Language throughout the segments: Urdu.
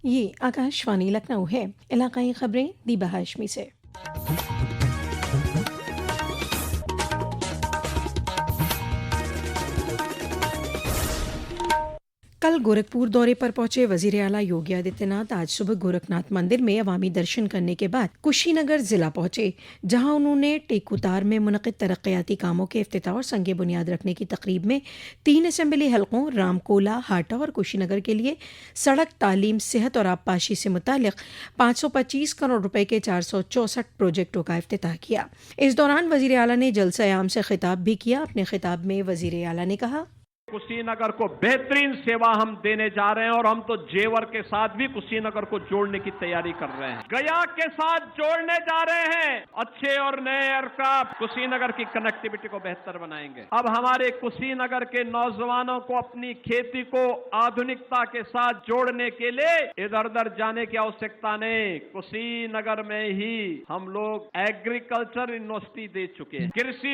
یہ آکاشوانی لکھنؤ ہے۔ علاقائی خبریں دیبا ہاشمی سے۔ کل گورکھپور دورے پر پہنچے وزیر اعلیٰ یوگی آدتیہ ناتھ آج صبح گورکھناتھ مندر میں عوامی درشن کرنے کے بعد کشی نگر ضلع پہنچے، جہاں انہوں نے ٹیکوتار میں منعقد ترقیاتی کاموں کے افتتاح اور سنگ بنیاد رکھنے کی تقریب میں 3 اسمبلی حلقوں رام کولا، ہاٹا اور کشی نگر کے لیے سڑک، تعلیم، صحت اور آبپاشی سے متعلق 525 کروڑ روپے کے 464 پروجیکٹوں کا افتتاح کیا۔ اس دوران وزیر اعلیٰ نے جلسہ عام سے خطاب بھی کیا۔ اپنے خطاب میں وزیر اعلیٰ نے کہا، کشی نگر کو بہترین سیوا ہم دینے جا رہے ہیں اور ہم تو جیور کے ساتھ بھی کشی نگر کو جوڑنے کی تیاری کر رہے ہیں، گیا کے ساتھ جوڑنے جا رہے ہیں، اچھے اور نئے ایئرکرافٹ کشی نگر کی کنیکٹیوٹی کو بہتر بنائیں گے۔ اب ہمارے کشی نگر کے نوجوانوں کو اپنی کھیتی کو آدھنکتا کے ساتھ جوڑنے کے لیے ادھر ادھر جانے کی آوشکتا نہیں، کشی نگر میں ہی ہم لوگ ایگریکلچر یونیورسٹی دے چکے ہیں، کرشی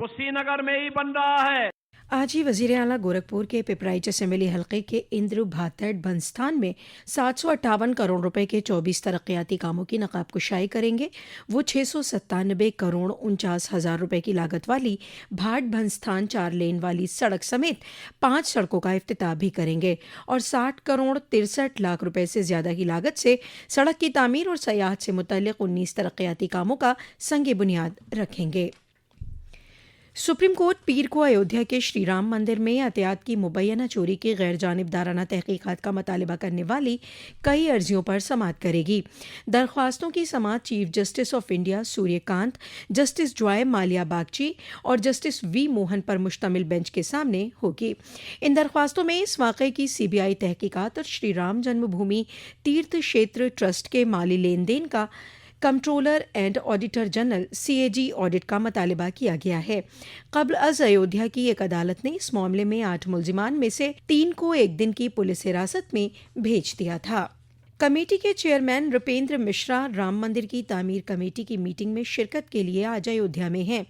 کشی نگر میں ہی بن رہا ہے۔ آج ہی وزیر اعلیٰ گورکھپور کے پپرائچ اسمبلی حلقے کے اندر بھاتڑ بنستان میں 758 کروڑ روپے کے 24 ترقیاتی کاموں کی نقاب کشائی کریں گے۔ وہ 697 کروڑ 49 ہزار روپے کی لاگت والی بھاٹ بنستان 4 لین والی سڑک سمیت 5 سڑکوں کا افتتاح بھی کریں گے اور 60 کروڑ 63 لاکھ روپے سے زیادہ کی لاگت سے سڑک کی تعمیر اور سیاحت سے متعلق 19 ترقیاتی کاموں کا سنگ بنیاد رکھیں گے۔ سپریم کورٹ پیر کو ایودھیا کے شری رام مندر میں عطیات کی مبینہ چوری کی غیر جانبدارانہ تحقیقات کا مطالبہ کرنے والی کئی عرضیوں پر سماعت کرے گی۔ درخواستوں کی سماعت chief justice of India Surya Kant, justice joy مالیا باگچی اور جسٹس وی موہن پر مشتمل بینچ کے سامنے ہوگی۔ ان درخواستوں میں اس واقعے کی سی بی آئی تحقیقات اور شری رام جنم بھومی تیرتھ شیتر ٹرسٹ کے مالی لین دین کا comptroller and auditor general C A G audit کا مطالبہ کیا گیا ہے۔ قبل از ایودھیا کی ایک عدالت نے اس معاملے میں 8 ملزمان میں سے 3 کو 1 دن کی پولیس حراست میں بھیج دیا تھا۔ کمیٹی کے چیئرمین رپیندر مشرا رام مندر کی تعمیر کمیٹی کی میٹنگ میں شرکت کے لیے آج ایودھیا میں ہیں۔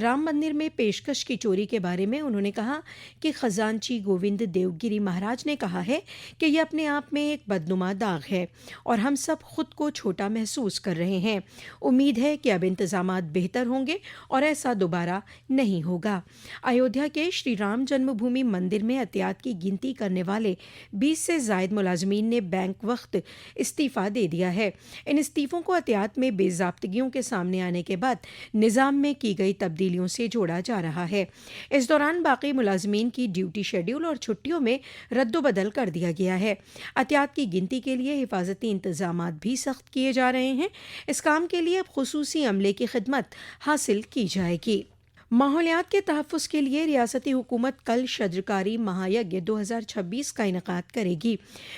رام مندر میں پیشکش کی چوری کے بارے میں انہوں نے کہا کہ خزانچی گووند دیو گری مہاراج نے کہا ہے کہ یہ اپنے آپ میں ایک بدنما داغ ہے اور ہم سب خود کو چھوٹا محسوس کر رہے ہیں۔ امید ہے کہ اب انتظامات بہتر ہوں گے اور ایسا دوبارہ نہیں ہوگا۔ ایودھیا کے شری رام جنم بھومی مندر میں عطیات کی گنتی کرنے والے 20 سے زائد ملازمین نے بینک وقت استعفیٰ دے دیا ہے۔ ان استعفوں کو عطیات میں بے ضابطگیوں کے سامنے آنے کے بعد نظام میں کی گئی تبدیلیوں سے جوڑا جا رہا ہے۔ اس دوران باقی ملازمین کی ڈیوٹی شیڈول اور چھٹیوں میں رد و بدل کر دیا گیا ہے۔ عطیات کی گنتی کے لیے حفاظتی انتظامات بھی سخت کیے جا رہے ہیں۔ اس کام کے لیے اب خصوصی عملے کی خدمت حاصل کی جائے گی۔ ماحولیات کے تحفظ کے لیے ریاستی حکومت کل شجرکاری مہایگیہ 2026 کا انعقاد کرے گی۔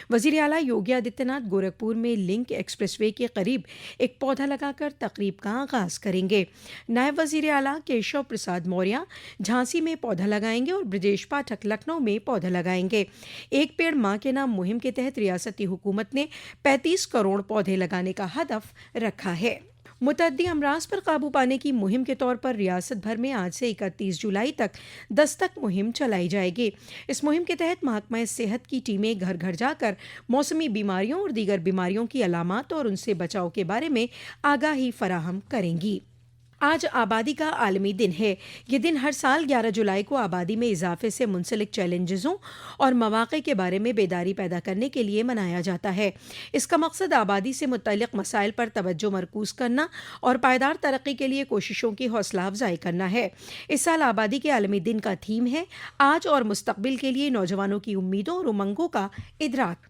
وزیر اعلیٰ یوگی آدتیہ ناتھ گورکھپور میں لنک ایکسپریس وے کے قریب ایک پودا لگا کر تقریب کا آغاز کریں گے۔ نائب وزیر اعلیٰ کیشو پرساد موریہ جھانسی میں پودا لگائیں گے اور برجیش پاٹھک لکھنؤ میں پودا لگائیں گے۔ ایک پیڑ ماں کے نام مہم کے تحت ریاستی حکومت نے 35 کروڑ پودے لگانے کا ہدف رکھا ہے۔ متعدی امراض پر قابو پانے کی مہم کے طور پر ریاست بھر میں آج سے 31 جولائی تک دستک مہم چلائی جائے گی۔ اس مہم کے تحت محکمہ صحت کی ٹیمیں گھر گھر جا کر موسمی بیماریوں اور دیگر بیماریوں کی علامات اور ان سے بچاؤ کے بارے میں آگاہی فراہم کریں گی۔ آج آبادی کا عالمی دن ہے۔ یہ دن ہر سال 11 جولائی کو آبادی میں اضافے سے منسلک چیلنجزوں اور مواقع کے بارے میں بیداری پیدا کرنے کے لیے منایا جاتا ہے۔ اس کا مقصد آبادی سے متعلق مسائل پر توجہ مرکوز کرنا اور پائیدار ترقی کے لیے کوششوں کی حوصلہ افزائی کرنا ہے۔ اس سال آبادی کے عالمی دن کا تھیم ہے آج اور مستقبل کے لیے نوجوانوں کی امیدوں اور امنگوں کا ادراک۔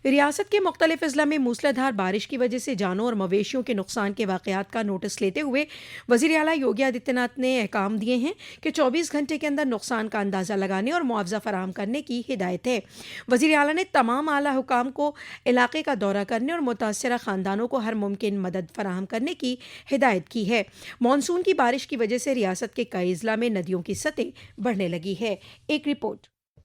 ریاست کے مختلف اضلاع میں موسلا دھار بارش کی وجہ سے جانوں اور مویشیوں کے نقصان کے واقعات کا نوٹس لیتے ہوئے وزیر اعلیٰ یوگی آدتیہ ناتھ نے احکام دیے ہیں کہ 24 گھنٹے کے اندر نقصان کا اندازہ لگانے اور معاوضہ فراہم کرنے کی ہدایت ہے۔ وزیر اعلیٰ نے تمام اعلیٰ حکام کو علاقے کا دورہ کرنے اور متاثرہ خاندانوں کو ہر ممکن مدد فراہم کرنے کی ہدایت کی ہے۔ مانسون کی بارش کی وجہ سے ریاست کے کئی اضلاع میں ندیوں کی سطح بڑھنے لگی ہے۔ ایک رپورٹ۔